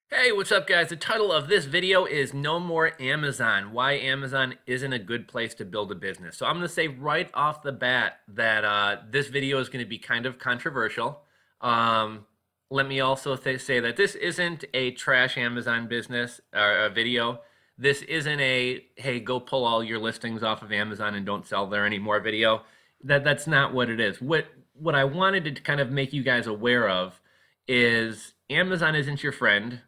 Hey, what's up guys? The title of this video is No More Amazon, why Amazon isn't a good place to build a business. So I'm going to say right off the bat that this video is going to be kind of controversial. Um, Let me also say that this isn't a trash Amazon business or a video. This isn't a, hey, go pull all your listings off of Amazon and don't sell there anymore video. That's not what it is. What I wanted to kind of make you guys aware of is Amazon isn't your friend.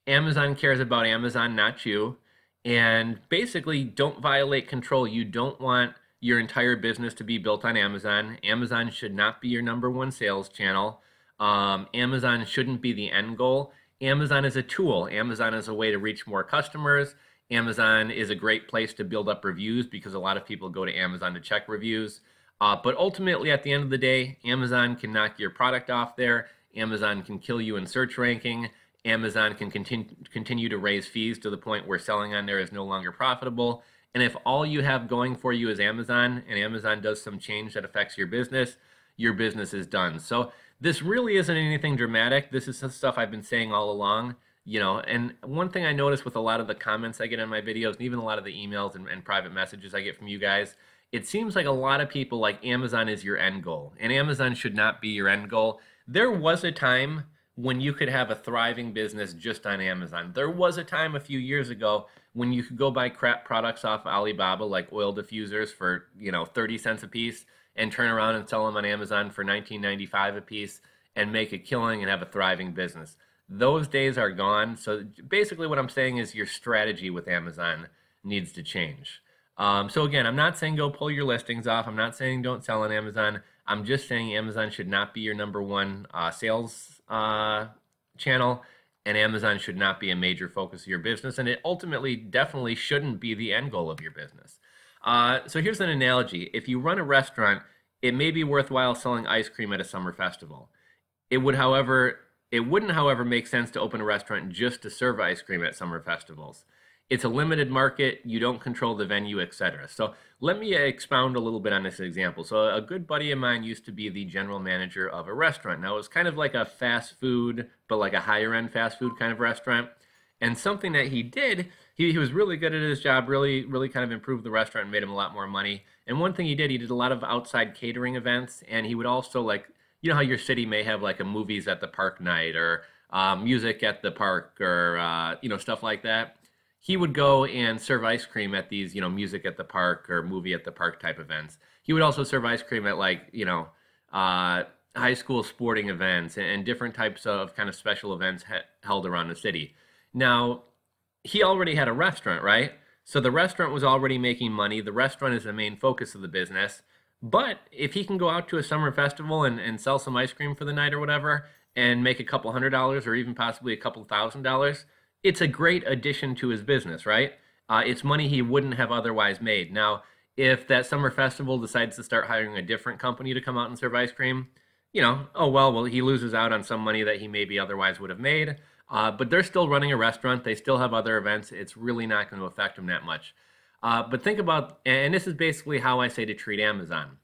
Amazon cares about Amazon, not you. And basically, don't violate control. You don't want your entire business to be built on Amazon. Amazon should not be your number one sales channel. Amazon shouldn't be the end goal. Amazon is a tool. Amazon is a way to reach more customers. Amazon is a great place to build up reviews because a lot of people go to Amazon to check reviews. But ultimately, at the end of the day, Amazon can knock your product off there. Amazon can kill you in search ranking. Amazon can continue to raise fees to the point where selling on there is no longer profitable. And if all you have going for you is Amazon and Amazon does some change that affects your business is done. So this really isn't anything dramatic. This is stuff I've been saying all along, and one thing I notice with a lot of the comments I get on my videos and even a lot of the emails and private messages I get from you guys, it seems like a lot of people like Amazon is your end goal, and Amazon should not be your end goal. There was a time when you could have a thriving business just on Amazon. There was a time a few years ago when you could go buy crap products off Alibaba like oil diffusers for, 30 cents a piece and turn around and sell them on Amazon for $19.95 a piece and make a killing and have a thriving business. Those days are gone. So basically what I'm saying is your strategy with Amazon needs to change. So again, I'm not saying go pull your listings off. I'm not saying don't sell on Amazon. I'm just saying Amazon should not be your number one sales channel, and Amazon should not be a major focus of your business, and it ultimately definitely shouldn't be the end goal of your business. So here's an analogy. If you run a restaurant, it may be worthwhile selling ice cream at a summer festival. It wouldn't, however, make sense to open a restaurant just to serve ice cream at summer festivals. It's a limited market, you don't control the venue, etc. So let me expound a little bit on this example. So a good buddy of mine used to be the general manager of a restaurant. Now it was kind of like a fast food, but like a higher end fast food kind of restaurant. And something that he did, he was really good at his job, really kind of improved the restaurant and made him a lot more money. And one thing he did a lot of outside catering events, and he would also like, how your city may have like a movies at the park night or music at the park or, stuff like that. He would go and serve ice cream at these, music at the park or movie at the park type events. He would also serve ice cream at like, high school sporting events and different types of kind of special events held around the city. Now, he already had a restaurant, right? So the restaurant was already making money. The restaurant is the main focus of the business. But if he can go out to a summer festival and sell some ice cream for the night or whatever and make a couple $100 or even possibly a couple $1,000, it's a great addition to his business, right? It's money he wouldn't have otherwise made. Now, if that summer festival decides to start hiring a different company to come out and serve ice cream, oh well, he loses out on some money that he maybe otherwise would have made. But they're still running a restaurant. They still have other events. It's really not going to affect them that much. But think about, and this is basically how I say to treat Amazon.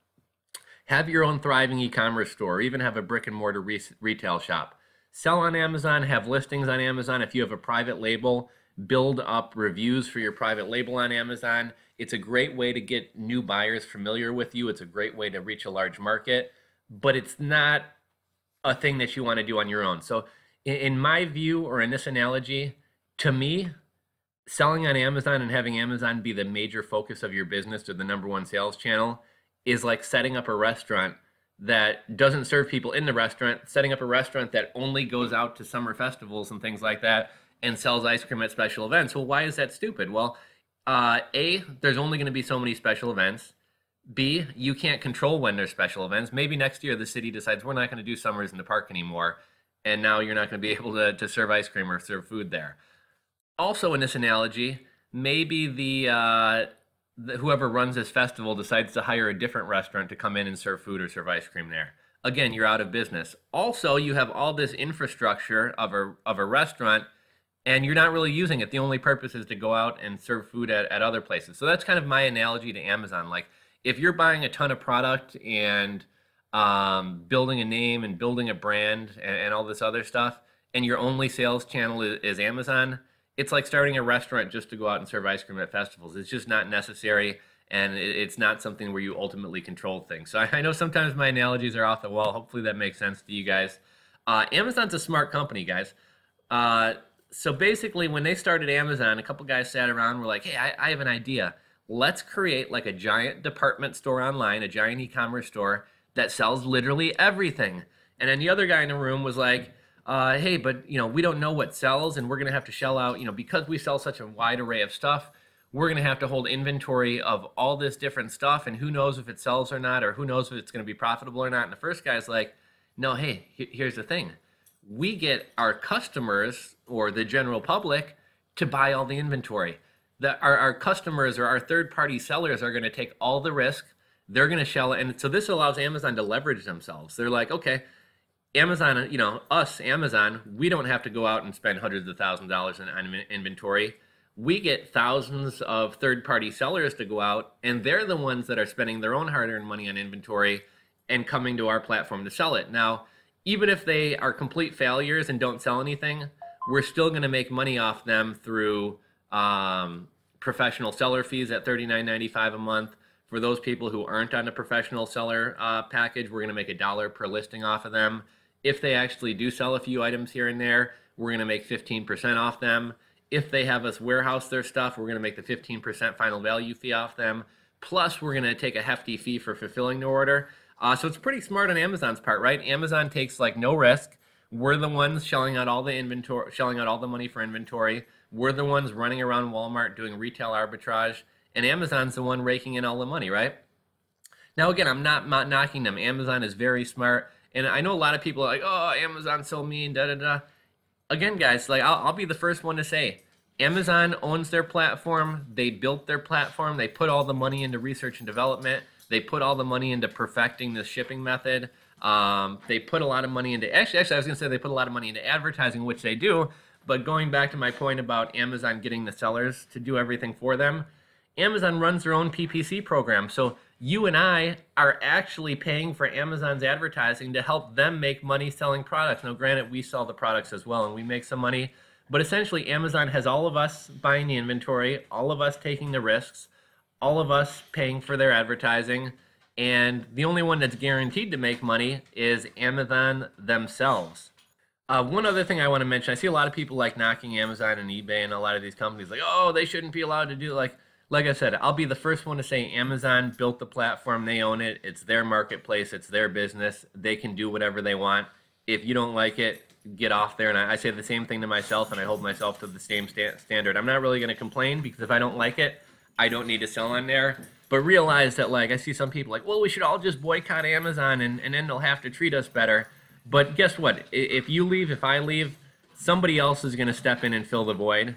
Have your own thriving e-commerce store, or even have a brick and mortar retail shop. Sell on Amazon, have listings on Amazon. If you have a private label, build up reviews for your private label on Amazon. It's a great way to get new buyers familiar with you. It's a great way to reach a large market, but it's not a thing that you want to do on your own. So in my view, or in this analogy, to me, selling on Amazon and having Amazon be the major focus of your business or the number one sales channel is like setting up a restaurant that doesn't serve people in the restaurant, setting up a restaurant that only goes out to summer festivals and things like that and sells ice cream at special events. Well, why is that stupid? Well, A, there's only going to be so many special events. B, you can't control when there's special events. Maybe next year the city decides we're not going to do summers in the park anymore, and now you're not going to be able to serve ice cream or serve food there. Also, in this analogy, maybe whoever runs this festival decides to hire a different restaurant to come in and serve food or serve ice cream there. Again, you're out of business. Also, you have all this infrastructure of a restaurant, and you're not really using it. The only purpose is to go out and serve food at other places. So that's kind of my analogy to Amazon. Like, if you're buying a ton of product and building a name and building a brand and all this other stuff, and your only sales channel is Amazon, it's like starting a restaurant just to go out and serve ice cream at festivals. It's just not necessary, and it's not something where you ultimately control things. So I know sometimes my analogies are off the wall. Hopefully that makes sense to you guys. Amazon's a smart company, guys. So basically, when they started Amazon, a couple guys sat around and were like, hey, I have an idea. Let's create like a giant department store online, a giant e-commerce store that sells literally everything. And then the other guy in the room was like, hey, but we don't know what sells, and we're going to have to shell out, because we sell such a wide array of stuff, we're going to have to hold inventory of all this different stuff, and who knows if it sells or not, or who knows if it's going to be profitable or not. And the first guy's like, no, hey, here's the thing. We get our customers or the general public to buy all the inventory. Our customers or our third-party sellers are going to take all the risk. They're going to shell it. And so this allows Amazon to leverage themselves. They're like, okay, Amazon, Amazon, we don't have to go out and spend hundreds of thousands of dollars on inventory. We get thousands of third-party sellers to go out, and they're the ones that are spending their own hard-earned money on inventory and coming to our platform to sell it. Now, even if they are complete failures and don't sell anything, we're still going to make money off them through professional seller fees at $39.95 a month. For those people who aren't on the professional seller package, we're going to make $1 per listing off of them. If they actually do sell a few items here and there, we're going to make 15% off them. If they have us warehouse their stuff, we're going to make the 15% final value fee off them. Plus, we're going to take a hefty fee for fulfilling the order. So it's pretty smart on Amazon's part, right? Amazon takes like no risk. We're the ones shelling out all the inventory, shelling out all the money for inventory. We're the ones running around Walmart doing retail arbitrage, and Amazon's the one raking in all the money, right? Now, again, I'm not knocking them. Amazon is very smart, and I know a lot of people are like, oh, Amazon's so mean, da-da-da. Again, guys, like I'll be the first one to say, Amazon owns their platform. They built their platform. They put all the money into research and development. They put all the money into perfecting the shipping method. They put a lot of money into, actually, I was going to say they put a lot of money into advertising, which they do. But going back to my point about Amazon getting the sellers to do everything for them, Amazon runs their own PPC program. So you and I are actually paying for Amazon's advertising to help them make money selling products. Now, granted, we sell the products as well and we make some money. But essentially, Amazon has all of us buying the inventory, all of us taking the risks, all of us paying for their advertising, and the only one that's guaranteed to make money is Amazon themselves. One other thing I want to mention, I see a lot of people like knocking Amazon and eBay and a lot of these companies like, oh, they shouldn't be allowed to do like I said, I'll be the first one to say Amazon built the platform, they own it, it's their marketplace, it's their business, they can do whatever they want. If you don't like it, get off there. And I say the same thing to myself, and I hold myself to the same standard. I'm not really going to complain, because if I don't like it, I don't need to sell on there. But realize that, like, I see some people like, well, we should all just boycott Amazon and then they'll have to treat us better. But guess what? If you leave, if I leave, somebody else is going to step in and fill the void.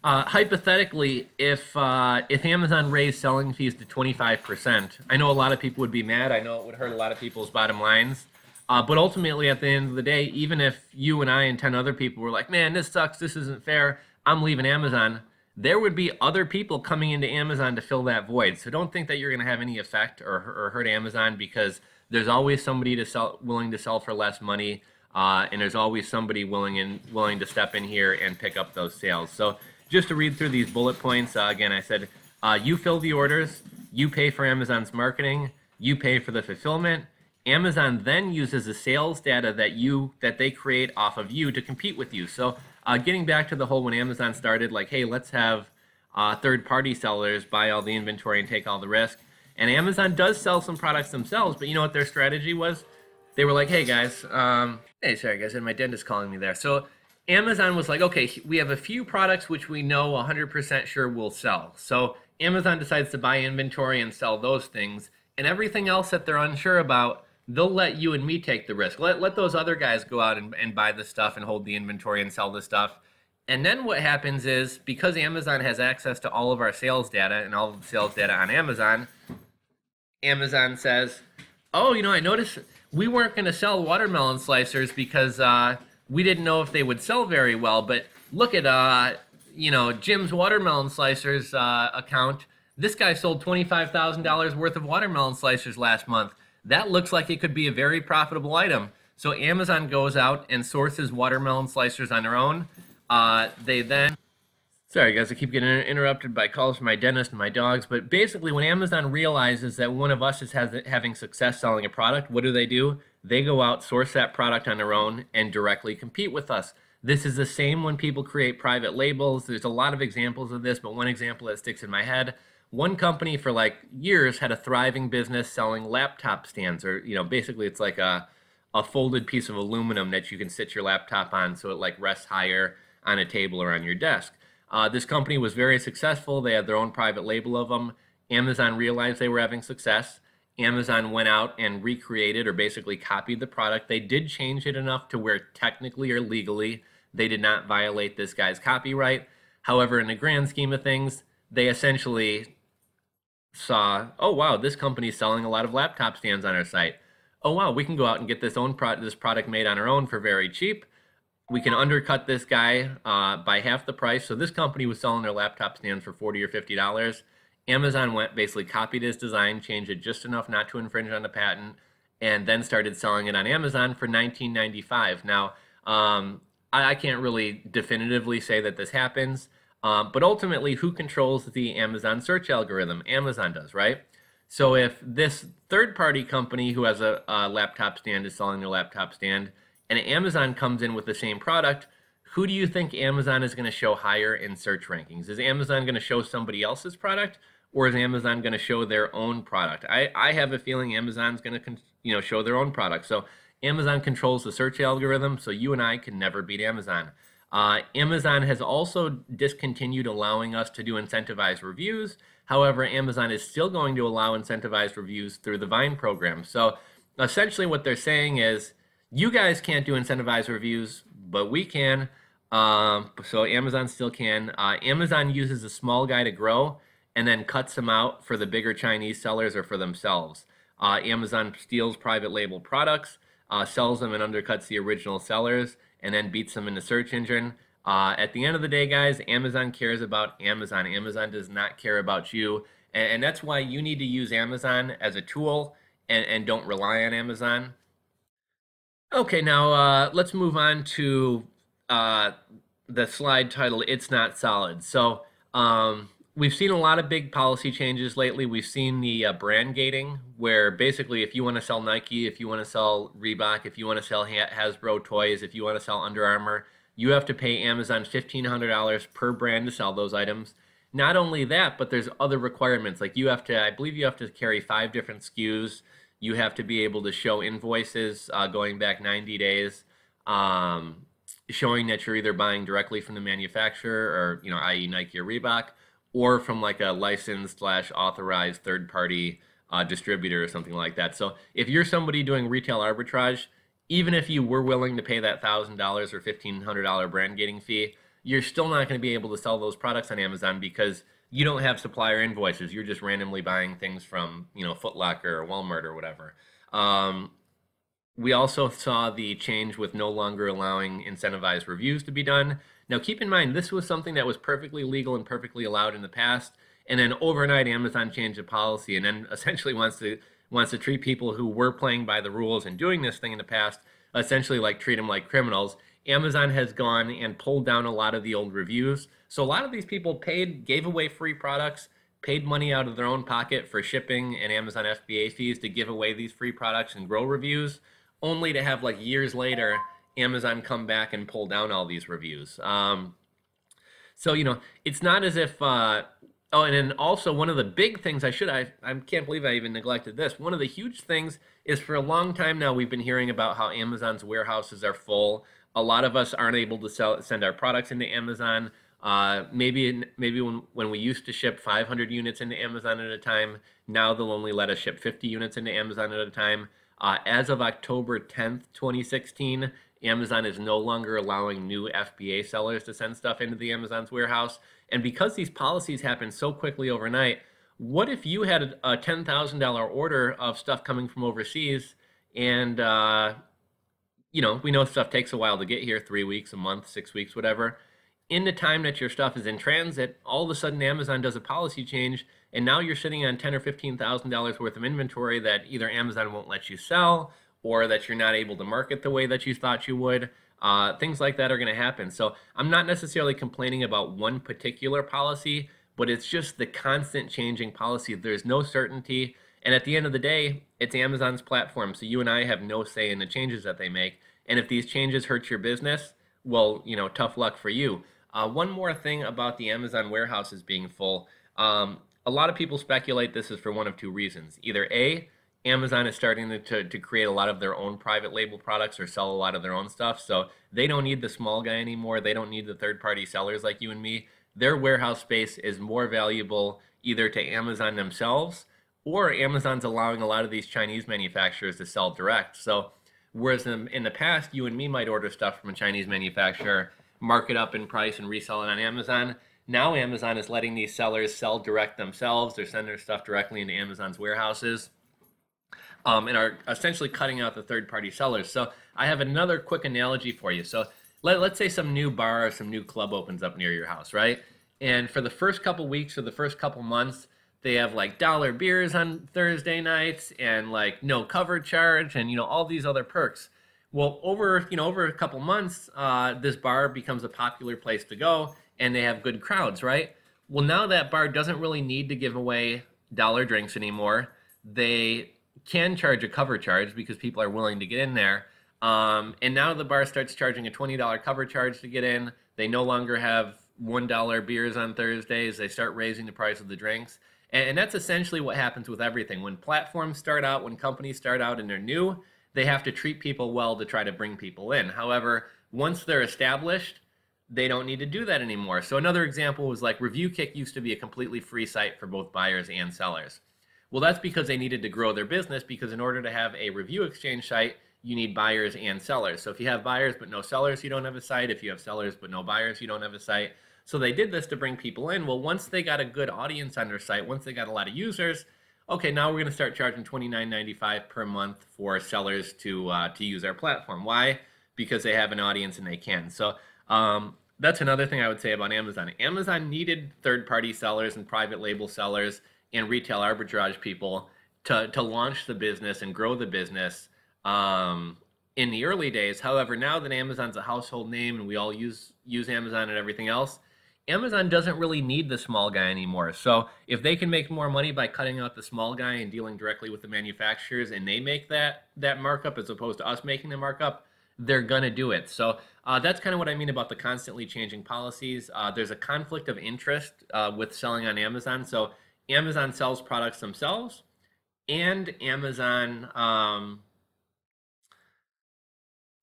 Hypothetically, if Amazon raised selling fees to 25%, I know a lot of people would be mad. I know it would hurt a lot of people's bottom lines. But ultimately, at the end of the day, even if you and I and 10 other people were like, man, this sucks, this isn't fair, I'm leaving Amazon, there would be other people coming into Amazon to fill that void. So don't think that you're going to have any effect or hurt Amazon, because there's always somebody willing to sell for less money, and there's always somebody willing to step in here and pick up those sales. So just to read through these bullet points, again, I said, you fill the orders, you pay for Amazon's marketing, you pay for the fulfillment. Amazon then uses the sales data that they create off of you to compete with you. So getting back to the whole when Amazon started, like, hey, let's have third-party sellers buy all the inventory and take all the risk. And Amazon does sell some products themselves, but you know what their strategy was? They were like, hey, guys, hey, sorry, guys, and my dentist calling me there. So Amazon was like, okay, we have a few products which we know 100% sure will sell. So Amazon decides to buy inventory and sell those things, and everything else that they're unsure about, they'll let you and me take the risk. Let those other guys go out and buy the stuff and hold the inventory and sell the stuff. And then what happens is, because Amazon has access to all of our sales data and all of the sales data on Amazon, Amazon says, oh, you know, I noticed we weren't going to sell watermelon slicers because we didn't know if they would sell very well. But look at, you know, Jim's watermelon slicers account. This guy sold $25,000 worth of watermelon slicers last month. That looks like it could be a very profitable item. So Amazon goes out and sources watermelon slicers on their own. They then Sorry, guys, I keep getting interrupted by calls from my dentist and my dogs. But basically, when Amazon realizes that one of us is having success selling a product, what do? They go out, source that product on their own, and directly compete with us. This is the same when people create private labels. There's a lot of examples of this, but one example that sticks in my head. One company for like years had a thriving business selling laptop stands, or basically it's like a folded piece of aluminum that you can sit your laptop on so it like rests higher on a table or on your desk. This company was very successful. They had their own private label of them. Amazon realized they were having success. Amazon went out and recreated or basically copied the product. They did change it enough to where technically or legally they did not violate this guy's copyright. However, in the grand scheme of things, they essentially saw, oh wow, this company's selling a lot of laptop stands on our site. Oh wow, we can go out and get this product made on our own for very cheap. We can undercut this guy by half the price. So this company was selling their laptop stands for $40 or $50. Amazon went, basically copied his design, changed it just enough not to infringe on the patent, and then started selling it on Amazon for $19.95. Now, I can't really definitively say that this happens, but ultimately, who controls the Amazon search algorithm? Amazon does, right? So if this third-party company who has a laptop stand is selling their laptop stand, and Amazon comes in with the same product, who do you think Amazon is going to show higher in search rankings? Is Amazon going to show somebody else's product, or is Amazon going to show their own product? I have a feeling Amazon's going to show their own product. So Amazon controls the search algorithm, so you and I can never beat Amazon. Amazon has also discontinued allowing us to do incentivized reviews. However, Amazon is still going to allow incentivized reviews through the Vine program. So essentially what they're saying is, you guys can't do incentivized reviews, but we can. So Amazon still can. Amazon uses a small guy to grow and then cuts them out for the bigger Chinese sellers or for themselves. Amazon steals private label products, sells them and undercuts the original sellers, and then beats them in the search engine. At the end of the day, guys, Amazon cares about Amazon. Amazon does not care about you. And that's why you need to use Amazon as a tool and don't rely on Amazon. Okay, now let's move on to the slide titled "It's Not Solid." So we've seen a lot of big policy changes lately. We've seen the brand gating, where basically if you want to sell Nike, if you want to sell Reebok, if you want to sell Hasbro toys, if you want to sell Under Armour, you have to pay Amazon $1,500 per brand to sell those items. Not only that, but there's other requirements. Like I believe you have to carry 5 different SKUs. You have to be able to show invoices going back 90 days, showing that you're either buying directly from the manufacturer, or i.e. Nike or Reebok, or from like a licensed/authorized third-party distributor or something like that. So if you're somebody doing retail arbitrage, even if you were willing to pay that $1,000 or $1,500 brand gating fee, you're still not going to be able to sell those products on Amazon because you don't have supplier invoices. You're just randomly buying things from, Foot Locker or Walmart or whatever. We also saw the change with no longer allowing incentivized reviews to be done. Now, keep in mind, this was something that was perfectly legal and perfectly allowed in the past. And then overnight, Amazon changed the policy and then essentially wants to treat people who were playing by the rules and doing this thing in the past, essentially like treat them like criminals. Amazon has gone and pulled down a lot of the old reviews. So a lot of these people gave away free products, paid money out of their own pocket for shipping and Amazon FBA fees to give away these free products and grow reviews, only to have like years later, Amazon come back and pull down all these reviews. So, it's not as if, oh, and then also one of the big things I can't believe I even neglected this. One of the huge things is for a long time now, we've been hearing about how Amazon's warehouses are full. A lot of us aren't able to send our products into Amazon. Maybe when we used to ship 500 units into Amazon at a time, now they'll only let us ship 50 units into Amazon at a time. As of October 10th, 2016, Amazon is no longer allowing new FBA sellers to send stuff into the Amazon's warehouse. And because these policies happen so quickly overnight, what if you had a $10,000 order of stuff coming from overseas and we know stuff takes a while to get here, 3 weeks, a month, 6 weeks, whatever. In the time that your stuff is in transit, all of a sudden Amazon does a policy change, and now you're sitting on $10,000 or $15,000 worth of inventory that either Amazon won't let you sell, or that you're not able to market the way that you thought you would. Things like that are going to happen. So I'm not necessarily complaining about one particular policy, but it's just the constant changing policy. There's no certainty. And at the end of the day, it's Amazon's platform. So you and I have no say in the changes that they make. And if these changes hurt your business, well, tough luck for you. One more thing about the Amazon warehouses being full. A lot of people speculate this is for one of two reasons. Either A, Amazon is starting to create a lot of their own private label products or sell a lot of their own stuff. So they don't need the small guy anymore. They don't need the third-party sellers like you and me. Their warehouse space is more valuable either to Amazon themselves, or Amazon's allowing a lot of these Chinese manufacturers to sell direct. So whereas in the past, you and me might order stuff from a Chinese manufacturer, mark it up in price and resell it on Amazon, now Amazon is letting these sellers sell direct themselves. They're sending their stuff directly into Amazon's warehouses. And are essentially cutting out the third-party sellers. So I have another quick analogy for you. So let's say some new bar or some new club opens up near your house, right? And for the first couple weeks or the first couple months, they have like dollar beers on Thursday nights and like no cover charge and all these other perks. Well, over a couple months, this bar becomes a popular place to go, and they have good crowds, right? Well, now that bar doesn't really need to give away dollar drinks anymore. They can charge a cover charge because people are willing to get in there. And now the bar starts charging a $20 cover charge to get in. They no longer have $1 beers on Thursdays. They start raising the price of the drinks. And that's essentially what happens with everything. When platforms start out, when companies start out and they're new, they have to treat people well to try to bring people in. However, once they're established, they don't need to do that anymore. So another example was like ReviewKick used to be a completely free site for both buyers and sellers. Well, that's because they needed to grow their business, because in order to have a review exchange site, you need buyers and sellers. So if you have buyers but no sellers, you don't have a site. If you have sellers but no buyers, you don't have a site. So they did this to bring people in. Well, once they got a good audience on their site, once they got a lot of users, okay, now we're going to start charging $29.95 per month for sellers to use our platform. Why? Because they have an audience and they can. So that's another thing I would say about Amazon. Amazon needed third-party sellers and private label sellers and retail arbitrage people to launch the business and grow the business in the early days. However, now that Amazon's a household name and we all use Amazon and everything else, Amazon doesn't really need the small guy anymore. So if they can make more money by cutting out the small guy and dealing directly with the manufacturers, and they make that markup as opposed to us making the markup, they're gonna do it. So that's kind of what I mean about the constantly changing policies. There's a conflict of interest with selling on Amazon. So Amazon sells products themselves, and Amazon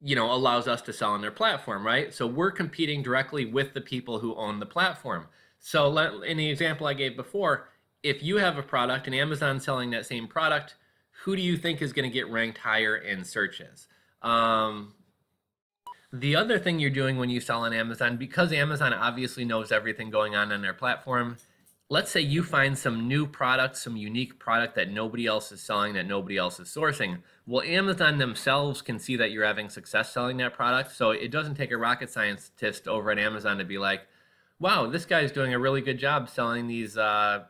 allows us to sell on their platform, right? So we're competing directly with the people who own the platform. So in the example I gave before, if you have a product and Amazon's selling that same product, who do you think is going to get ranked higher in searches? The other thing you're doing when you sell on Amazon, because Amazon obviously knows everything going on their platform, let's say you find some new product, some unique product that nobody else is selling, that nobody else is sourcing. Well, Amazon themselves can see that you're having success selling that product. So it doesn't take a rocket scientist over at Amazon to be like, wow, this guy's doing a really good job selling these, I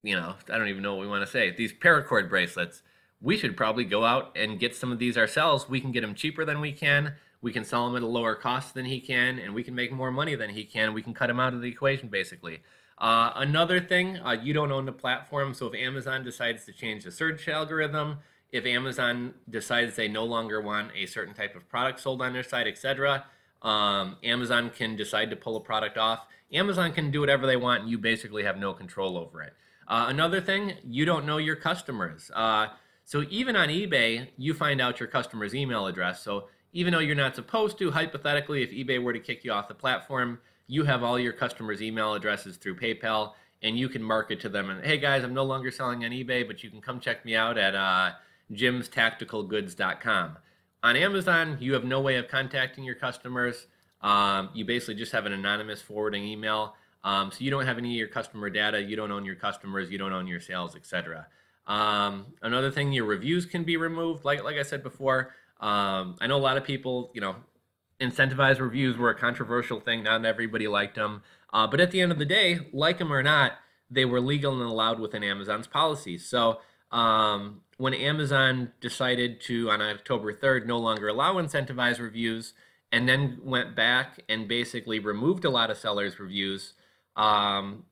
don't even know what we want to say, these paracord bracelets. We should probably go out and get some of these ourselves. We can get them cheaper than we can. We can sell them at a lower cost than he can, and we can make more money than he can. We can cut him out of the equation, basically. Another thing, you don't own the platform, so if Amazon decides to change the search algorithm, if Amazon decides they no longer want a certain type of product sold on their site, etc., Amazon can decide to pull a product off. Amazon can do whatever they want, and you basically have no control over it. Another thing, you don't know your customers. So even on eBay, you find out your customer's email address. So even though you're not supposed to, hypothetically, if eBay were to kick you off the platform, you have all your customers' email addresses through PayPal, and you can market to them. And hey guys, I'm no longer selling on eBay, but you can come check me out at jimstacticalgoods.com. On Amazon, you have no way of contacting your customers. You basically just have an anonymous forwarding email. So you don't have any of your customer data. You don't own your customers. You don't own your sales, etc. Another thing, your reviews can be removed. Like I said before, I know a lot of people, incentivized reviews were a controversial thing. Not everybody liked them. But at the end of the day, like them or not, they were legal and allowed within Amazon's policies. So when Amazon decided to, on October 3rd, no longer allow incentivized reviews, and then went back and basically removed a lot of sellers' reviews, um,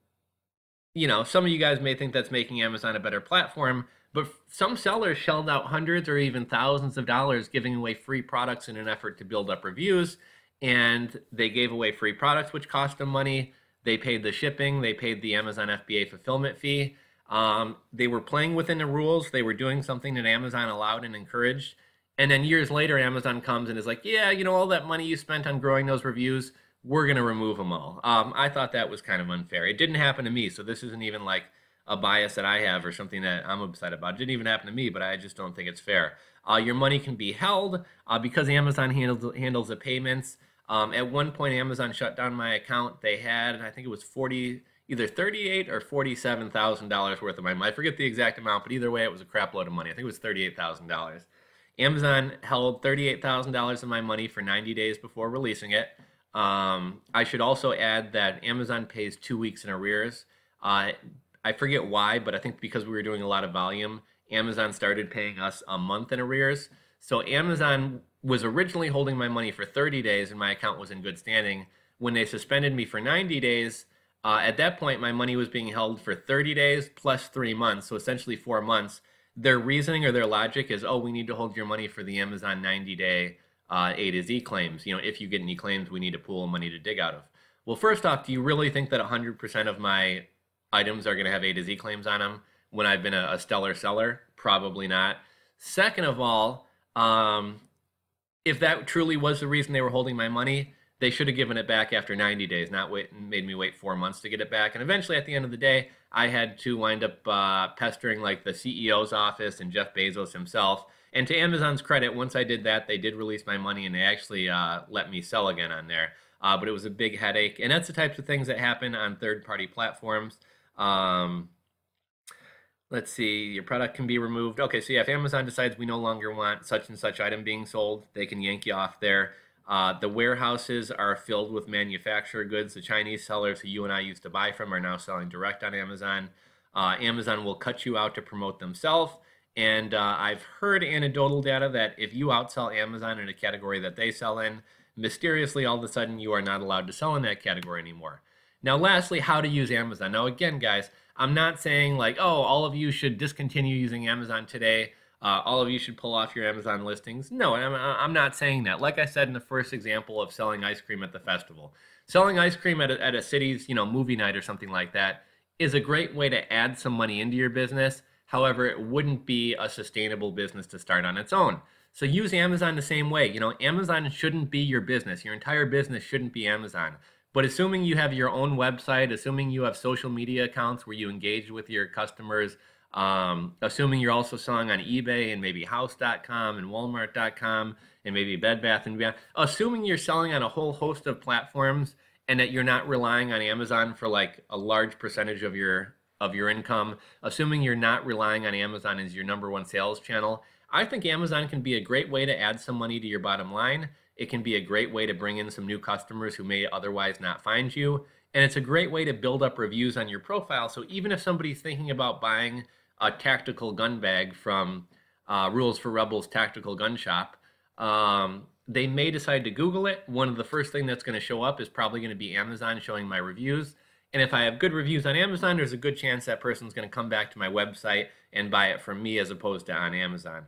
some of you guys may think that's making Amazon a better platform, but some sellers shelled out hundreds or even thousands of dollars giving away free products in an effort to build up reviews. And they gave away free products, which cost them money. They paid the shipping, they paid the Amazon FBA fulfillment fee. They were playing within the rules. They were doing something that Amazon allowed and encouraged. And then years later, Amazon comes and is like, yeah, all that money you spent on growing those reviews, we're going to remove them all. I thought that was kind of unfair. It didn't happen to me, so this isn't even like a bias that I have or something that I'm upset about. It didn't even happen to me, but I just don't think it's fair. Your money can be held because Amazon handles the payments. At one point, Amazon shut down my account. They had, I think it was either $38,000 or $47,000 worth of my money. I forget the exact amount, but either way, it was a crap load of money. I think it was $38,000. Amazon held $38,000 of my money for 90 days before releasing it. I should also add that Amazon pays 2 weeks in arrears. I forget why, but I think because we were doing a lot of volume, Amazon started paying us a month in arrears. So Amazon was originally holding my money for 30 days and my account was in good standing. When they suspended me for 90 days, at that point, my money was being held for 30 days plus 3 months, so essentially 4 months. Their reasoning or their logic is, oh, we need to hold your money for the Amazon 90-day A to Z claims. If you get any claims, we need a pool of money to dig out of. Well, first off, do you really think that 100% of my items are going to have A to Z claims on them when I've been a stellar seller? Probably not. Second of all, if that truly was the reason they were holding my money, they should have given it back after 90 days, not made me wait 4 months to get it back. And eventually, at the end of the day, I had to wind up pestering like the CEO's office and Jeff Bezos himself. And to Amazon's credit, once I did that, they did release my money and they actually let me sell again on there. But it was a big headache. And that's the types of things that happen on third-party platforms. Let's see, your product can be removed. Okay, so yeah, if Amazon decides we no longer want such and such item being sold, they can yank you off there. The warehouses are filled with manufacturer goods. The Chinese sellers who you and I used to buy from are now selling direct on Amazon. Amazon will cut you out to promote themselves. And I've heard anecdotal data that if you outsell Amazon in a category that they sell in, mysteriously all of a sudden you are not allowed to sell in that category anymore. Now, lastly, how to use Amazon. Now, again, guys, I'm not saying like, oh, all of you should discontinue using Amazon today. All of you should pull off your Amazon listings. No, I'm not saying that. Like I said in the first example of selling ice cream at the festival, selling ice cream at a city's movie night or something like that is a great way to add some money into your business. However, it wouldn't be a sustainable business to start on its own. So use Amazon the same way. Amazon shouldn't be your business. Your entire business shouldn't be Amazon. But assuming you have your own website, assuming you have social media accounts where you engage with your customers, assuming you're also selling on eBay and maybe house.com and walmart.com and maybe Bed Bath & Beyond, assuming you're selling on a whole host of platforms and that you're not relying on Amazon for like a large percentage of your income, assuming you're not relying on Amazon as your number one sales channel, I think Amazon can be a great way to add some money to your bottom line. It can be a great way to bring in some new customers who may otherwise not find you. And it's a great way to build up reviews on your profile. So even if somebody's thinking about buying a tactical gun bag from Rules for Rebels Tactical Gun Shop, they may decide to Google it. One of the first things that's going to show up is probably going to be Amazon showing my reviews. And if I have good reviews on Amazon, there's a good chance that person's going to come back to my website and buy it from me as opposed to on Amazon.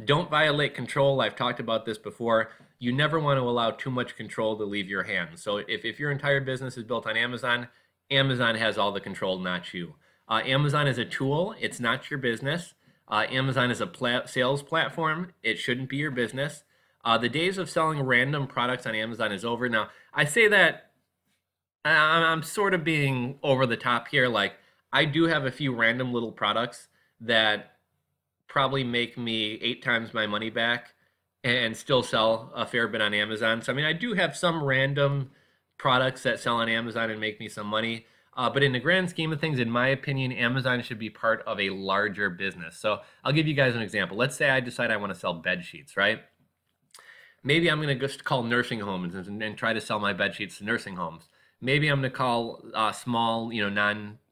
Don't violate control. I've talked about this before. You never want to allow too much control to leave your hands. So if your entire business is built on Amazon, Amazon has all the control, not you. Amazon is a tool. It's not your business. Amazon is a sales platform. It shouldn't be your business. The days of selling random products on Amazon is over. Now, I say that I'm sort of being over the top here. Like, I do have a few random little products that probably make me 8 times my money back and still sell a fair bit on Amazon. So, I mean, I do have some random products that sell on Amazon and make me some money. But in the grand scheme of things, in my opinion, Amazon should be part of a larger business. So I'll give you guys an example. Let's say I decide I want to sell bed sheets, right? Maybe I'm going to just call nursing homes and try to sell my bed sheets to nursing homes. Maybe I'm going to call small,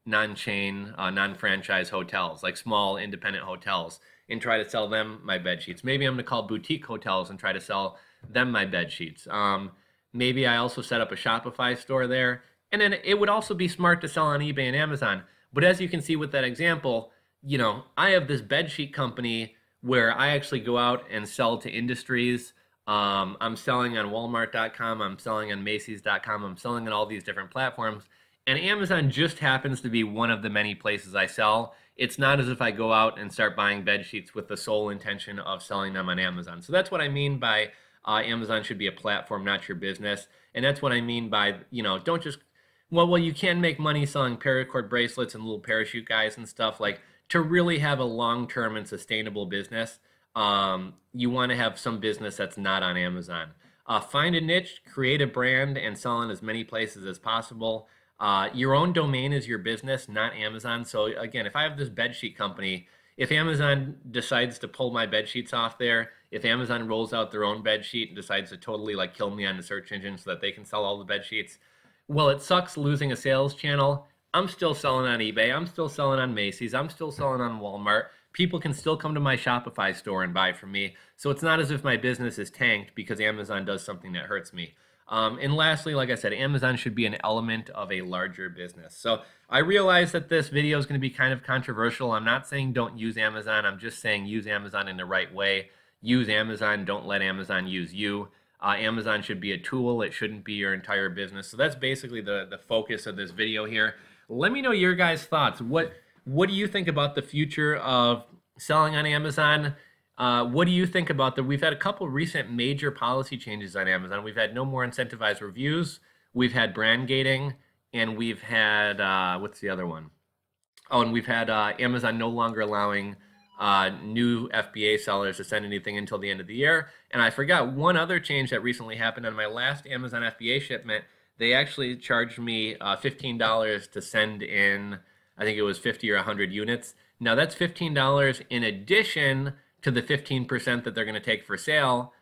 non-chain, non-franchise hotels, like small independent hotels, and try to sell them my bed sheets. Maybe I'm going to call boutique hotels and try to sell them my bed sheets. Maybe I also set up a Shopify store there. And then it would also be smart to sell on eBay and Amazon. But as you can see with that example, I have this bed sheet company where I actually go out and sell to industries. I'm selling on Walmart.com, I'm selling on Macy's.com, I'm selling on all these different platforms. And Amazon just happens to be one of the many places I sell. It's not as if I go out and start buying bed sheets with the sole intention of selling them on Amazon. So that's what I mean by Amazon should be a platform, not your business. And that's what I mean by, don't just, well, you can make money selling paracord bracelets and little parachute guys and stuff. Like, to really have a long-term and sustainable business, you want to have some business that's not on Amazon. Find a niche, create a brand, and sell in as many places as possible. Your own domain is your business, not Amazon. So again, if I have this bedsheet company, if Amazon decides to pull my bed sheets off there, if Amazon rolls out their own bed sheet and decides to totally like kill me on the search engine so that they can sell all the bed sheets, well, it sucks losing a sales channel. I'm still selling on eBay. I'm still selling on Macy's. I'm still selling on Walmart. People can still come to my Shopify store and buy from me. So it's not as if my business is tanked because Amazon does something that hurts me. And lastly, like I said, Amazon should be an element of a larger business. So I realize that this video is going to be kind of controversial. I'm not saying don't use Amazon. I'm just saying use Amazon in the right way. Use Amazon. Don't let Amazon use you. Amazon should be a tool. It shouldn't be your entire business. So that's basically the focus of this video here. Let me know your guys' thoughts. What do you think about the future of selling on Amazon? What do you think about we've had a couple recent major policy changes on Amazon. We've had no more incentivized reviews. We've had brand gating, and we've had, what's the other one? Oh, and we've had Amazon no longer allowing new FBA sellers to send anything until the end of the year. And I forgot one other change that recently happened on my last Amazon FBA shipment. They actually charged me $15 to send in, I think it was 50 or 100 units. Now that's $15 in addition to the 15% that they're going to take per sale,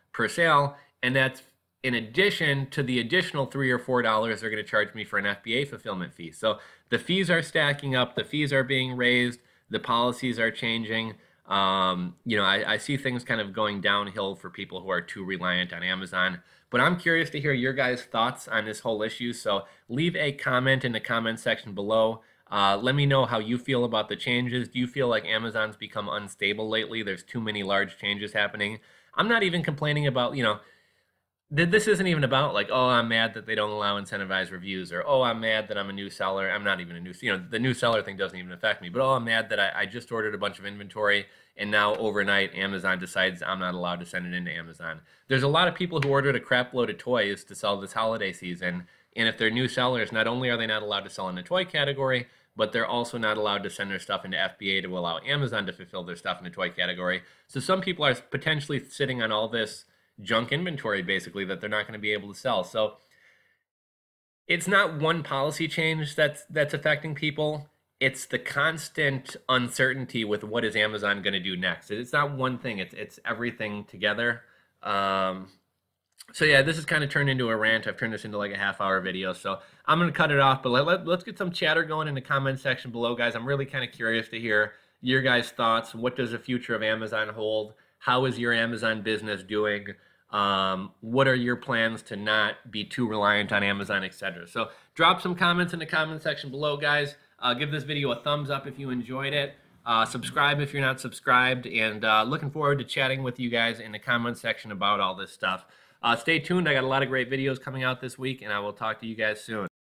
and that's in addition to the additional $3 or $4 they're going to charge me for an FBA fulfillment fee. So the fees are stacking up, the fees are being raised, the policies are changing. I see things kind of going downhill for people who are too reliant on Amazon. But I'm curious to hear your guys' thoughts on this whole issue. So leave a comment in the comment section below. Let me know how you feel about the changes. Do you feel like Amazon's become unstable lately? There's too many large changes happening. I'm not even complaining about, this isn't even about like, oh, I'm mad that they don't allow incentivized reviews, or, oh, I'm mad that I'm a new seller. I'm not even a new, the new seller thing doesn't even affect me. But, oh, I'm mad that I just ordered a bunch of inventory and now overnight Amazon decides I'm not allowed to send it into Amazon. There's a lot of people who ordered a crap load of toys to sell this holiday season. And if they're new sellers, not only are they not allowed to sell in the toy category, but they're also not allowed to send their stuff into FBA to allow Amazon to fulfill their stuff in the toy category. So some people are potentially sitting on all this junk inventory, basically, that they're not going to be able to sell. So it's not one policy change that's affecting people. It's the constant uncertainty with what is Amazon going to do next. It's not one thing. It's everything together. So yeah, this has kind of turned into a rant. I've turned this into like a half-hour video, so I'm going to cut it off. But let's get some chatter going in the comment section below, guys. I'm really kind of curious to hear your guys' thoughts. What does the future of Amazon hold? How is your Amazon business doing? What are your plans to not be too reliant on Amazon, etc.? So drop some comments in the comment section below, guys. Give this video a thumbs up if you enjoyed it. Subscribe if you're not subscribed, and looking forward to chatting with you guys in the comment section about all this stuff. Stay tuned. I got a lot of great videos coming out this week, and I will talk to you guys soon.